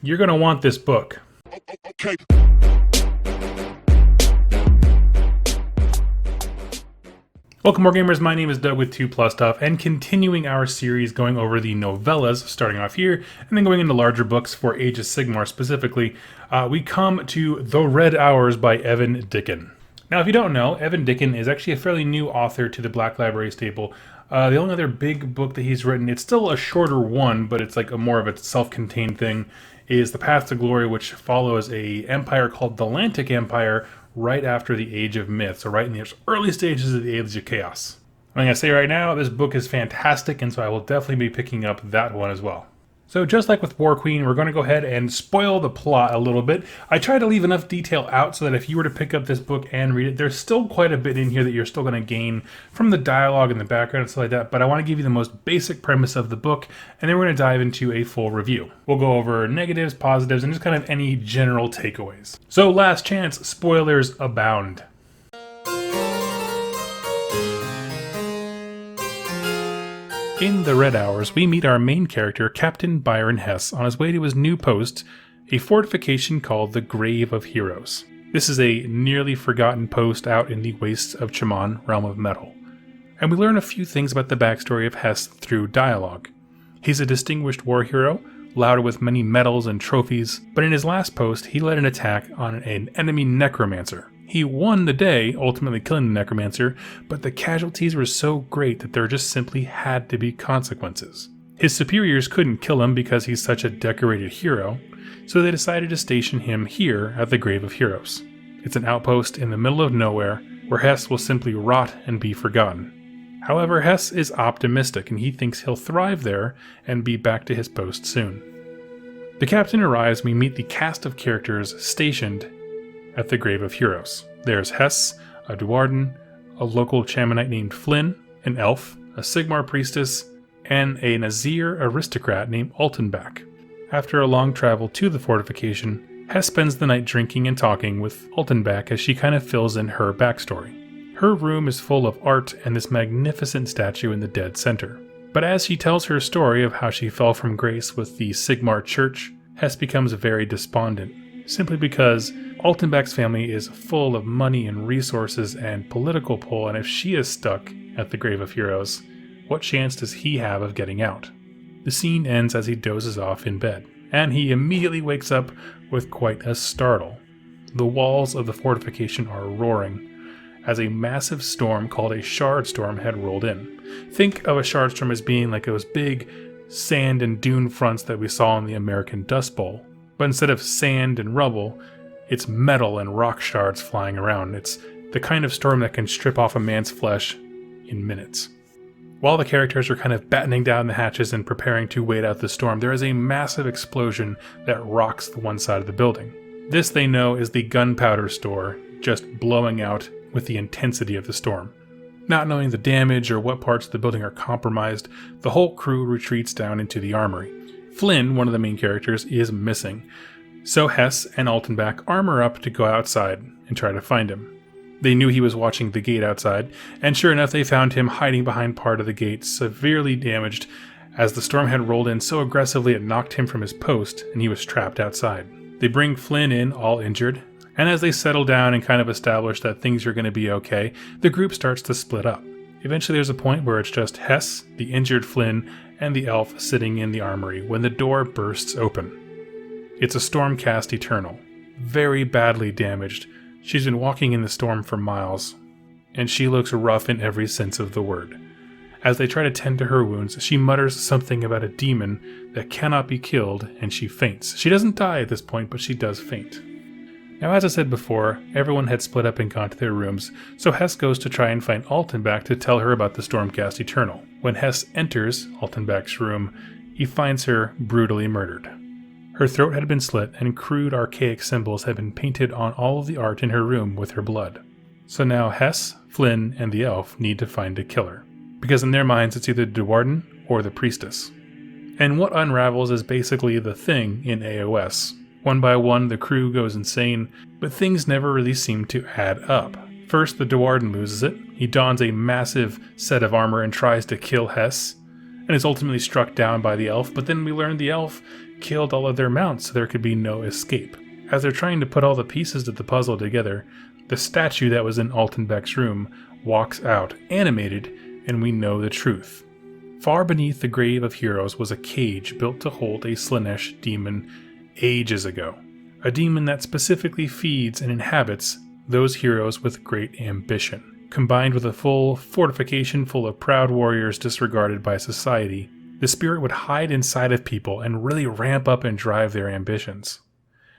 You're going to want this book. Okay. Welcome, Wargamers. My name is Doug with 2+ Stuff, and continuing our series going over the novellas, starting off here, and then going into larger books for Age of Sigmar specifically, we come to The Red Hours by Evan Dicken. Now, if you don't know, Evan Dicken is actually a fairly new author to the Black Library stable. The only other big book that he's written, it's still a shorter one, but it's like more of a self-contained thing, is The Path to Glory, which follows a empire called the Atlantic Empire right after the Age of Myth, so right in the early stages of the Age of Chaos. I'm going to say right now, this book is fantastic, and so I will definitely be picking up that one as well. So just like with War Queen, we're going to go ahead and spoil the plot a little bit. I try to leave enough detail out so that if you were to pick up this book and read it, there's still quite a bit in here that you're still going to gain from the dialogue and the background and stuff like that, but I want to give you the most basic premise of the book, and then we're going to dive into a full review. We'll go over negatives, positives, and just kind of any general takeaways. So last chance, spoilers abound. In The Red Hours, we meet our main character, Captain Byron Hess, on his way to his new post, a fortification called the Grave of Heroes. This is a nearly forgotten post out in the wastes of Chaman, Realm of Metal. And we learn a few things about the backstory of Hess through dialogue. He's a distinguished war hero, lauded with many medals and trophies, but in his last post, he led an attack on an enemy necromancer. He won the day, ultimately killing the necromancer, but the casualties were so great that there just simply had to be consequences. His superiors couldn't kill him because he's such a decorated hero, so they decided to station him here at the Grave of Heroes. It's an outpost in the middle of nowhere where Hess will simply rot and be forgotten. However, Hess is optimistic and he thinks he'll thrive there and be back to his post soon. The captain arrives and we meet the cast of characters stationed at the Grave of Heroes. There's Hess, a Duarden, a local Chamonite named Flynn, an elf, a Sigmar priestess, and a Nazir aristocrat named Altenbach. After a long travel to the fortification, Hess spends the night drinking and talking with Altenbach as she kind of fills in her backstory. Her room is full of art and this magnificent statue in the dead center. But as she tells her story of how she fell from grace with the Sigmar church, Hess becomes very despondent, simply because Altenbach's family is full of money and resources and political pull, and if she is stuck at the Grave of Heroes, what chance does he have of getting out? The scene ends as he dozes off in bed, and he immediately wakes up with quite a startle. The walls of the fortification are roaring, as a massive storm called a shard storm had rolled in. Think of a shard storm as being like those big sand and dune fronts that we saw in the American Dust Bowl. But instead of sand and rubble, it's metal and rock shards flying around. It's the kind of storm that can strip off a man's flesh in minutes. While the characters are kind of battening down the hatches and preparing to wait out the storm, there is a massive explosion that rocks the one side of the building. This, they know, is the gunpowder store just blowing out with the intensity of the storm. Not knowing the damage or what parts of the building are compromised, the whole crew retreats down into the armory. Flynn, one of the main characters, is missing, so Hess and Altenbach armor up to go outside and try to find him. They knew he was watching the gate outside, and sure enough they found him hiding behind part of the gate, severely damaged, as the storm had rolled in so aggressively it knocked him from his post and he was trapped outside. They bring Flynn in, all injured, and as they settle down and kind of establish that things are going to be okay, the group starts to split up. Eventually there's a point where it's just Hess, the injured Flynn, and the elf sitting in the armory when the door bursts open. It's a Stormcast Eternal, very badly damaged. She's been walking in the storm for miles, and she looks rough in every sense of the word. As they try to tend to her wounds, she mutters something about a demon that cannot be killed, and she faints. She doesn't die at this point, but she does faint. Now, as I said before, everyone had split up and gone to their rooms, so Hess goes to try and find Altenbach to tell her about the Stormcast Eternal. When Hess enters Altenbach's room, he finds her brutally murdered. Her throat had been slit, and crude archaic symbols had been painted on all of the art in her room with her blood. So now Hess, Flynn, and the elf need to find a killer, because in their minds it's either Duarden or the priestess. And what unravels is basically the thing in AOS. One by one, the crew goes insane, but things never really seem to add up. First, the Duarden loses it. He dons a massive set of armor and tries to kill Hess, and is ultimately struck down by the elf, but then we learn the elf killed all of their mounts so there could be no escape. As they're trying to put all the pieces of the puzzle together, the statue that was in Altenbeck's room walks out, animated, and we know the truth. Far beneath the Grave of Heroes was a cage built to hold a Slaanesh demon ages ago. A demon that specifically feeds and inhabits those heroes with great ambition. Combined with a full fortification full of proud warriors disregarded by society, the spirit would hide inside of people and really ramp up and drive their ambitions.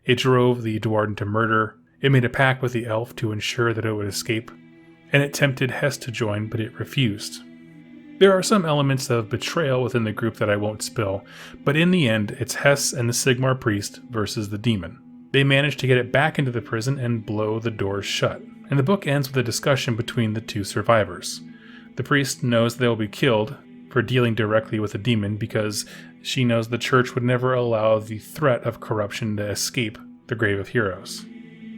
It drove the Dwarden to murder, it made a pact with the elf to ensure that it would escape, and it tempted Hess to join, but it refused. There are some elements of betrayal within the group that I won't spill, but in the end, it's Hess and the Sigmar priest versus the demon. They manage to get it back into the prison and blow the doors shut, and the book ends with a discussion between the two survivors. The priest knows they will be killed for dealing directly with a demon because she knows the church would never allow the threat of corruption to escape the Grave of Heroes.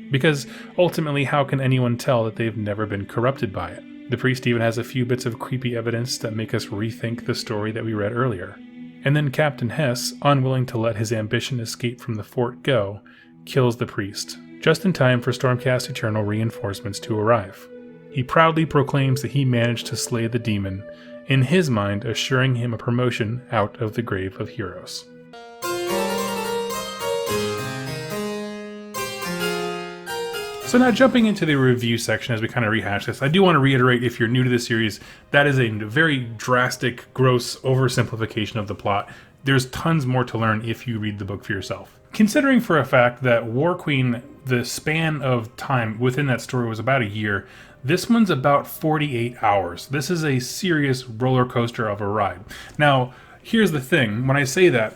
Because ultimately, how can anyone tell that they've never been corrupted by it? The priest even has a few bits of creepy evidence that make us rethink the story that we read earlier. And then Captain Hess, unwilling to let his ambition escape from the fort go, kills the priest, just in time for Stormcast Eternal reinforcements to arrive. He proudly proclaims that he managed to slay the demon, in his mind assuring him a promotion out of the Grave of Heroes. So now jumping into the review section as we kind of rehash this, I do want to reiterate, if you're new to the series, that is a very drastic, gross oversimplification of the plot. There's tons more to learn if you read the book for yourself. Considering for a fact that War Queen, the span of time within that story was about a year, this one's about 48 hours. This is a serious roller coaster of a ride. Now, here's the thing. When I say that,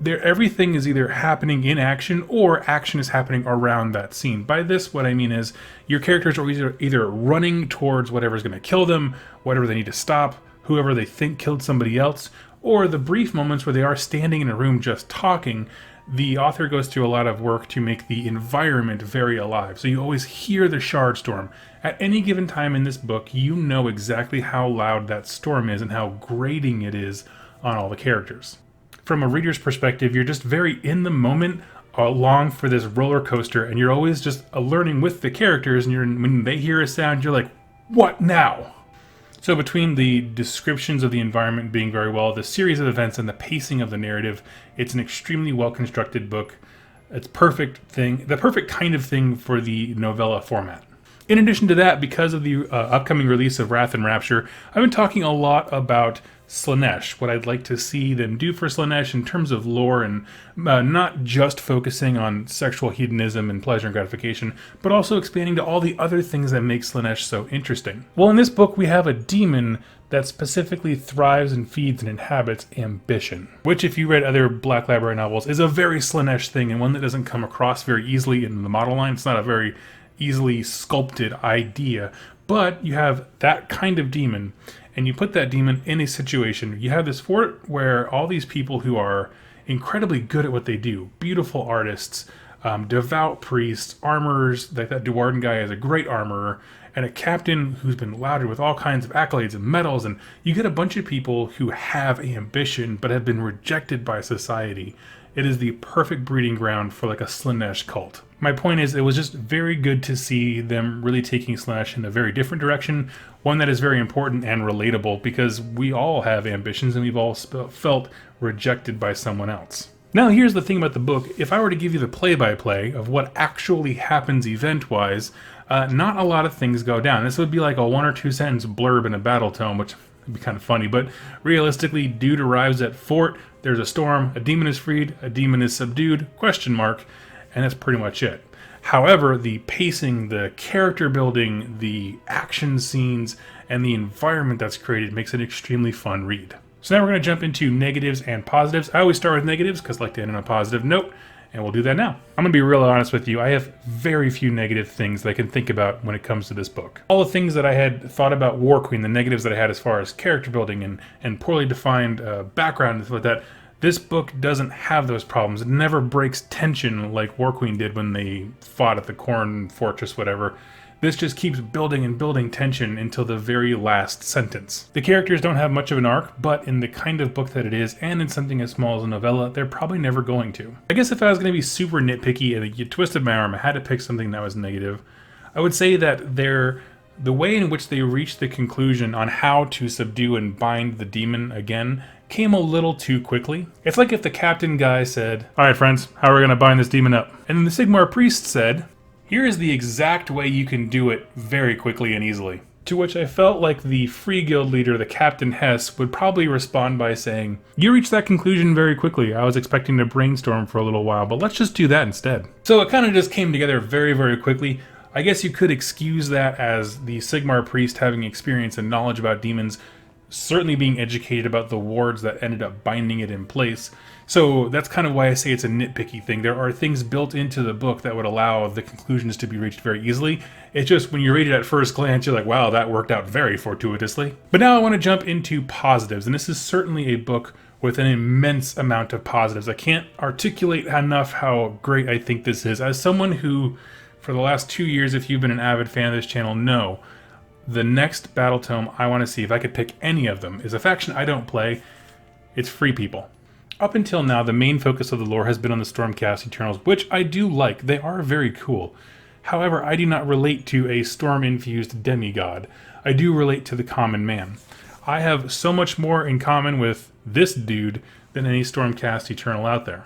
everything is either happening in action or action is happening around that scene. By this, what I mean is your characters are either running towards whatever's going to kill them, whatever they need to stop, whoever they think killed somebody else, or the brief moments where they are standing in a room just talking. The author goes through a lot of work to make the environment very alive. So you always hear the shard storm. At any given time in this book, you know exactly how loud that storm is and how grating it is on all the characters. From a reader's perspective, you're just very in the moment, along for this roller coaster, and you're always just learning with the characters, and when they hear a sound, you're like, what now? So between the descriptions of the environment being very well, the series of events, and the pacing of the narrative, it's an extremely well-constructed book. It's the perfect kind of thing for the novella format. In addition to that, because of the upcoming release of Wrath and Rapture, I've been talking a lot about Slaanesh, what I'd like to see them do for Slaanesh in terms of lore, and not just focusing on sexual hedonism and pleasure and gratification, but also expanding to all the other things that make Slaanesh so interesting. Well, in this book, we have a demon that specifically thrives and feeds and inhabits ambition, which, if you read other Black Library novels, is a very Slaanesh thing, and one that doesn't come across very easily in the model line. It's not a very easily sculpted idea, but you have that kind of demon, and you put that demon in a situation. You have this fort where all these people who are incredibly good at what they do, beautiful artists, devout priests, armorers, like that Dwarden guy is a great armorer, and a captain who's been lauded with all kinds of accolades and medals, and you get a bunch of people who have ambition but have been rejected by society. It is the perfect breeding ground for like a Slaanesh cult. My point is, it was just very good to see them really taking Slaanesh in a very different direction, one that is very important and relatable, because we all have ambitions and we've all felt rejected by someone else. Now here's the thing about the book. If I were to give you the play-by-play of what actually happens event-wise, not a lot of things go down. This would be like a 1 or 2 sentence blurb in a battle tome, which would be kind of funny, but realistically, dude arrives at fort, there's a storm, a demon is freed, a demon is subdued, ? And that's pretty much it. However, the pacing, the character building, the action scenes, and the environment that's created makes it an extremely fun read. So now we're going to jump into negatives and positives. I always start with negatives because I like to end on a positive note, and we'll do that now. I'm going to be real honest with you. I have very few negative things that I can think about when it comes to this book. All the things that I had thought about War Queen, the negatives that I had as far as character building and poorly defined background and stuff like that, this book doesn't have those problems. It never breaks tension like War Queen did when they fought at the Corn Fortress, whatever. This just keeps building and building tension until the very last sentence. The characters don't have much of an arc, but in the kind of book that it is, and in something as small as a novella, they're probably never going to. I guess if I was going to be super nitpicky and you twisted my arm, I had to pick something that was negative, I would say that the way in which they reached the conclusion on how to subdue and bind the demon again came a little too quickly. It's like if the captain guy said, "Alright friends, how are we going to bind this demon up?" And then the Sigmar priest said, "Here is the exact way you can do it very quickly and easily." To which I felt like the Free Guild leader, the Captain Hess, would probably respond by saying, "You reached that conclusion very quickly. I was expecting to brainstorm for a little while, but let's just do that instead." So it kind of just came together very, very quickly. I guess you could excuse that as the Sigmar priest having experience and knowledge about demons, certainly being educated about the wards that ended up binding it in place. So that's kind of why I say it's a nitpicky thing. There are things built into the book that would allow the conclusions to be reached very easily. It's just when you read it at first glance, you're like, wow, that worked out very fortuitously. But now I want to jump into positives, and this is certainly a book with an immense amount of positives. I can't articulate enough how great I think this is. As someone who, for the last 2 years, if you've been an avid fan of this channel, know the next battle tome I want to see, if I could pick any of them, is a faction I don't play. It's Free People. Up until now, the main focus of the lore has been on the Stormcast Eternals, which I do like. They are very cool. However, I do not relate to a storm-infused demigod. I do relate to the common man. I have so much more in common with this dude than any Stormcast Eternal out there.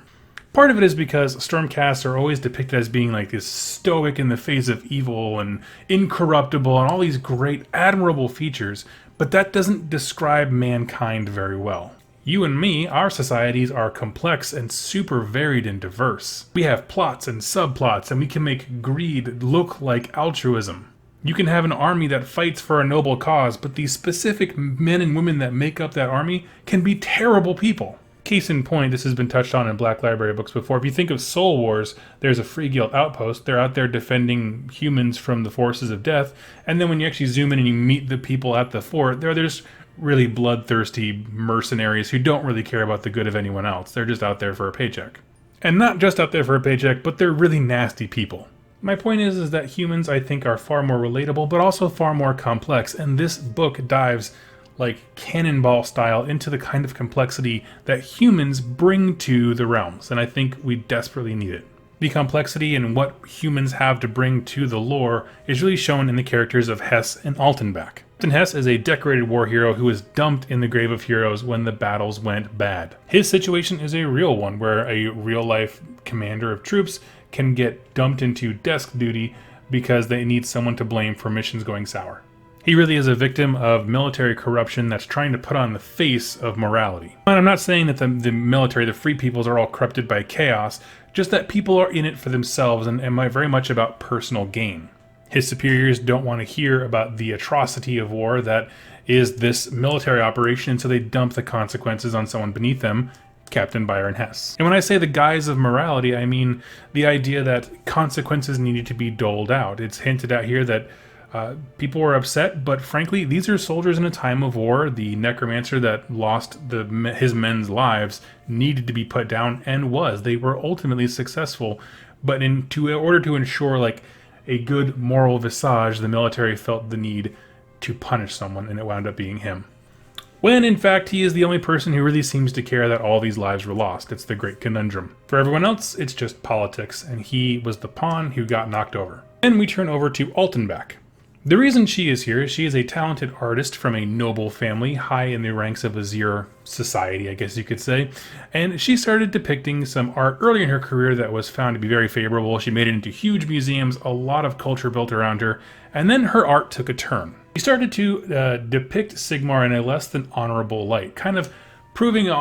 Part of it is because Stormcasts are always depicted as being like this stoic in the face of evil and incorruptible and all these great, admirable features, but that doesn't describe mankind very well. You and me, our societies are complex and super varied and diverse. We have plots and subplots, and we can make greed look like altruism. You can have an army that fights for a noble cause, but the specific men and women that make up that army can be terrible people. Case in point, this has been touched on in Black Library books before. If you think of Soul Wars, there's a Free Guild outpost. They're out there defending humans from the forces of death. And then when you actually zoom in and you meet the people at the fort, there's really bloodthirsty mercenaries who don't really care about the good of anyone else. They're just out there for a paycheck. And not just out there for a paycheck, but they're really nasty people. My point is that humans, I think, are far more relatable, but also far more complex. And this book dives like cannonball style into the kind of complexity that humans bring to the realms, and I think we desperately need it. The complexity and what humans have to bring to the lore is really shown in the characters of Hess and Altenbach. Hess is a decorated war hero who was dumped in the Grave of Heroes when the battles went bad. His situation is a real one, where a real-life commander of troops can get dumped into desk duty because they need someone to blame for missions going sour. He really is a victim of military corruption that's trying to put on the face of morality. And I'm not saying that the military, the Free Peoples, are all corrupted by chaos, just that people are in it for themselves and very much about personal gain. His superiors don't want to hear about the atrocity of war that is this military operation, so they dump the consequences on someone beneath them, Captain Byron Hess. And when I say the guise of morality, I mean the idea that consequences needed to be doled out. It's hinted at here that people were upset, but frankly, these are soldiers in a time of war. The necromancer that lost his men's lives needed to be put down, and was. They were ultimately successful, but in order to ensure like a good moral visage, the military felt the need to punish someone, and it wound up being him. When in fact he is the only person who really seems to care that all these lives were lost. It's the great conundrum. For everyone else, it's just politics, and he was the pawn who got knocked over. Then we turn over to Altenbach. The reason she is here is she is a talented artist from a noble family, high in the ranks of Azir society, I guess you could say. And she started depicting some art early in her career that was found to be very favorable. She made it into huge museums, a lot of culture built around her, and then her art took a turn. She started to depict Sigmar in a less than honorable light, kind of bringing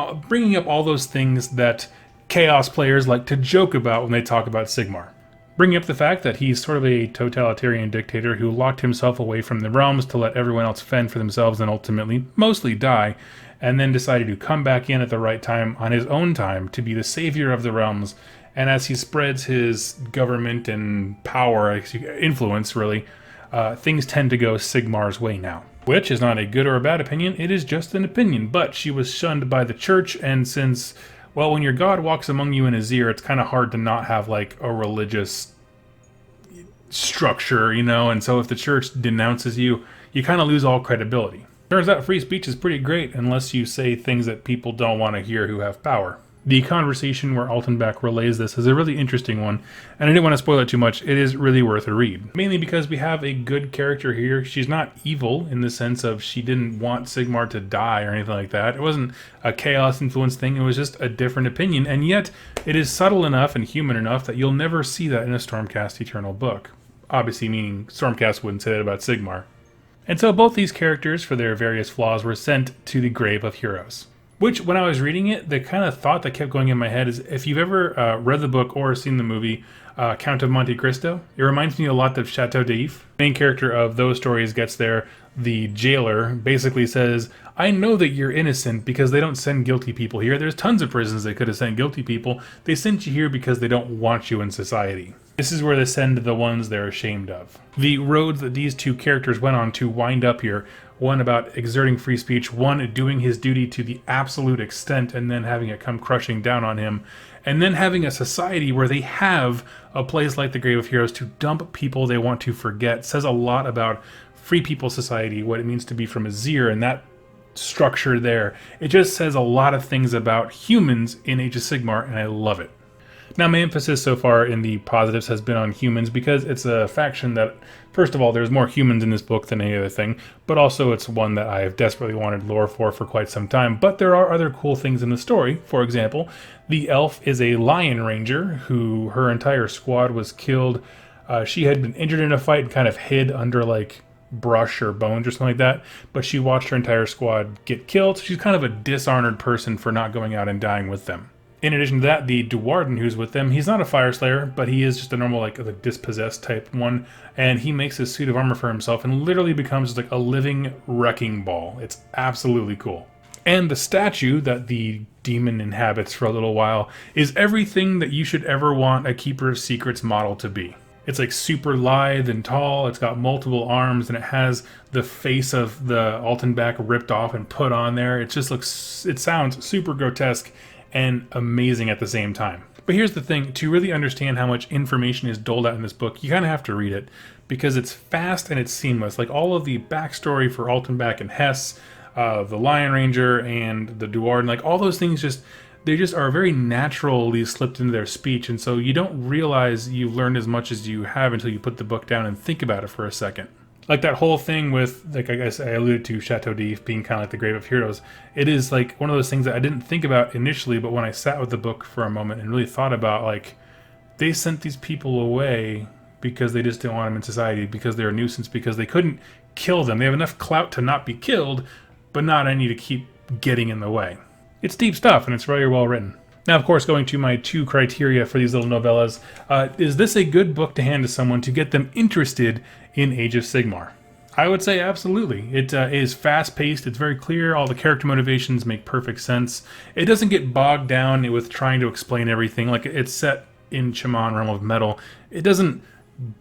up all those things that Chaos players like to joke about when they talk about Sigmar. Bringing up the fact that he's sort of a totalitarian dictator who locked himself away from the realms to let everyone else fend for themselves and ultimately mostly die, and then decided to come back in at the right time on his own time to be the savior of the realms. And as he spreads his government and power, influence really, things tend to go Sigmar's way now. Which is not a good or a bad opinion, it is just an opinion. But she was shunned by the church, and since, well, when your god walks among you in Azir, it's kind of hard to not have like a religious structure, you know, and so if the church denounces you, you kind of lose all credibility. Turns out free speech is pretty great unless you say things that people don't want to hear who have power. The conversation where Altenbach relays this is a really interesting one, and I didn't want to spoil it too much. It is really worth a read. Mainly because we have a good character here. She's not evil in the sense of she didn't want Sigmar to die or anything like that. It wasn't a chaos influence thing. It was just a different opinion, and yet it is subtle enough and human enough that you'll never see that in a Stormcast Eternal book. Obviously meaning Stormcast wouldn't say that about Sigmar. And so both these characters, for their various flaws, were sent to the Grave of Heroes. Which, when I was reading it, the kind of thought that kept going in my head is, if you've ever read the book or seen the movie Count of Monte Cristo, it reminds me a lot of Chateau d'If. The main character of those stories gets there. The jailer basically says, I know that you're innocent because they don't send guilty people here. There's tons of prisons they could have sent guilty people. They sent you here because they don't want you in society. This is where they send the ones they're ashamed of. The roads that these two characters went on to wind up here, one about exerting free speech, one doing his duty to the absolute extent and then having it come crushing down on him, and then having a society where they have a place like the Grave of Heroes to dump people they want to forget, says a lot about Free People Society, what it means to be from Azir, and that structure there. It just says a lot of things about humans in Age of Sigmar, and I love it. Now, my emphasis so far in the positives has been on humans because it's a faction that, first of all, there's more humans in this book than any other thing, but also it's one that I have desperately wanted lore for quite some time. But there are other cool things in the story. For example, the elf is a lion ranger who her entire squad was killed. She had been injured in a fight and kind of hid under like brush or bones or something like that, but she watched her entire squad get killed. So she's kind of a dishonored person for not going out and dying with them. In addition to that, the Duwarden who's with them, he's not a fire slayer, but he is just a normal, like, dispossessed type one, and he makes his suit of armor for himself and literally becomes like a living wrecking ball. It's absolutely cool. And the statue that the demon inhabits for a little while is everything that you should ever want a Keeper of Secrets model to be. It's like super lithe and tall, it's got multiple arms, and it has the face of the Altenbach ripped off and put on there. It just looks, it sounds super grotesque and amazing at the same time. But here's the thing, to really understand how much information is doled out in this book, you kind of have to read it, because it's fast and it's seamless. Like all of the backstory for Altenbach and Hess, the Lion Ranger and the Duwarden, like all those things they just are very naturally slipped into their speech, and so you don't realize you've learned as much as you have until you put the book down and think about it for a second. Like that whole thing with, like I guess I alluded to Chateau d'If being kind of like the Grave of Heroes. It is like one of those things that I didn't think about initially, but when I sat with the book for a moment and really thought about, like, they sent these people away because they just didn't want them in society, because they're a nuisance, because they couldn't kill them. They have enough clout to not be killed, but not any to keep getting in the way. It's deep stuff, and it's very well written. Now, of course, going to my 2 criteria for these little novellas, is this a good book to hand to someone to get them interested in Age of Sigmar? I would say absolutely. It is fast-paced, it's very clear, all the character motivations make perfect sense. It doesn't get bogged down with trying to explain everything. Like, it's set in Chaman, Realm of Metal. It doesn't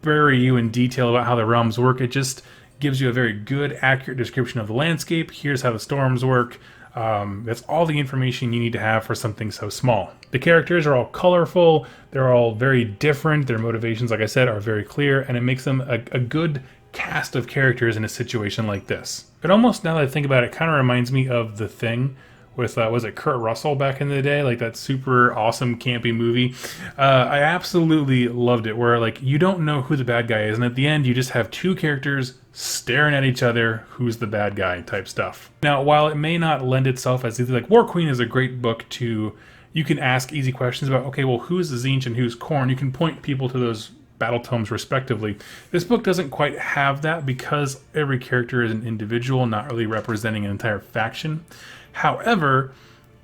bury you in detail about how the realms work. It just gives you a very good, accurate description of the landscape. Here's how the storms work. That's all the information you need to have for something so small. The characters are all colorful, they're all very different, their motivations, like I said, are very clear, and it makes them a good cast of characters in a situation like this. It almost, now that I think about it, kind of reminds me of The Thing with, was it Kurt Russell back in the day? Like that super awesome campy movie. I absolutely loved it, where like you don't know who the bad guy is, and at the end you just have 2 characters staring at each other, who's the bad guy type stuff. Now, while it may not lend itself as easy, like War Queen is a great book to, you can ask easy questions about, okay, well, who's Tzeentch and who's Khorne? You can point people to those battle tomes respectively. This book doesn't quite have that because every character is an individual, not really representing an entire faction. However,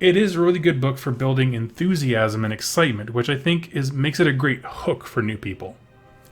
it is a really good book for building enthusiasm and excitement, which I think makes it a great hook for new people.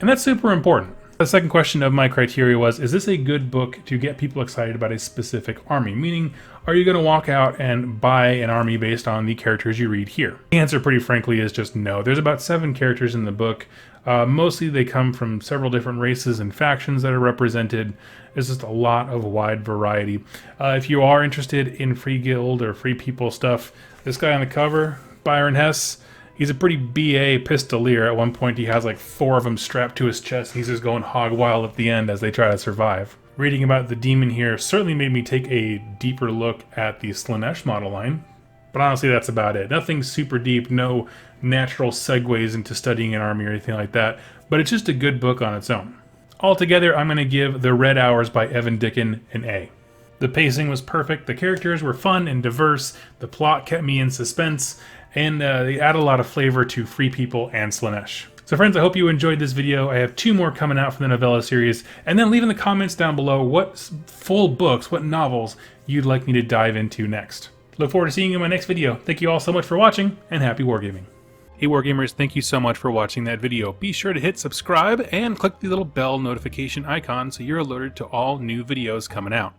And that's super important. The second question of my criteria was, is this a good book to get people excited about a specific army? Meaning, are you going to walk out and buy an army based on the characters you read here? The answer, pretty frankly, is just no. There's about 7 characters in the book. Mostly they come from several different races and factions that are represented. There's just a lot of wide variety. If you are interested in Free Guild or Free People stuff, this guy on the cover, Byron Hess, He's a pretty BA pistolier. At one point he has like 4 of them strapped to his chest. He's just going hog wild at the end as they try to survive. Reading about the demon here certainly made me take a deeper look at the Slaanesh model line. But honestly, that's about it. Nothing super deep, no natural segues into studying an army or anything like that. But it's just a good book on its own. Altogether, I'm going to give The Red Hours by Evan Dicken an A. The pacing was perfect, the characters were fun and diverse, the plot kept me in suspense, and they add a lot of flavor to Free People and Slaanesh. So friends, I hope you enjoyed this video. I have 2 more coming out from the Novella series, and then leave in the comments down below what full books, what novels you'd like me to dive into next. Look forward to seeing you in my next video. Thank you all so much for watching, and happy wargaming. Hey Wargamers, thank you so much for watching that video. Be sure to hit subscribe and click the little bell notification icon so you're alerted to all new videos coming out.